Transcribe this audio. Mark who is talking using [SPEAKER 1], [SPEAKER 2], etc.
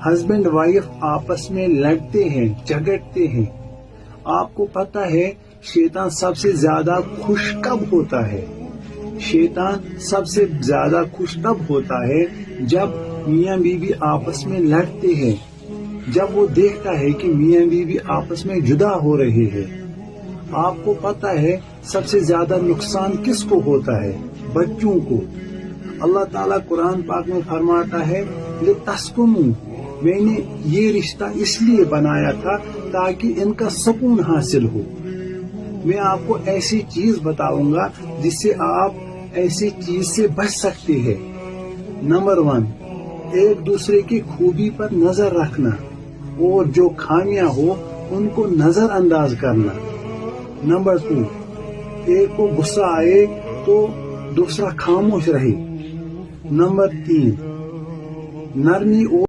[SPEAKER 1] Husband wife آپس میں لڑتے ہیں، جھگڑتے ہیں، آپ کو پتا ہے شیطان سب سے زیادہ خوش کب ہوتا ہے؟ شیطان سب سے زیادہ خوش تب ہوتا ہے جب میاں بیوی آپس میں لڑتے ہیں، جب وہ دیکھتا ہے کہ میاں بیوی آپس میں جدا ہو رہے ہیں۔ آپ کو پتا ہے سب سے زیادہ نقصان کس کو ہوتا ہے؟ بچوں کو۔ اللہ تعالیٰ قرآن پاک میں فرماتا ہے لِتَسْكُنُوا، میں نے یہ رشتہ اس لیے بنایا تھا تاکہ ان کا سکون حاصل ہو۔ میں آپ کو ایسی چیز بتاؤں گا جس سے آپ ایسی چیز سے بچ سکتے ہیں۔ نمبر 1، ایک دوسرے کی خوبی پر نظر رکھنا اور جو خامیاں ہو ان کو نظر انداز کرنا۔ نمبر 2، ایک کو غصہ آئے تو دوسرا خاموش رہے۔ نمبر 3، نرمی اور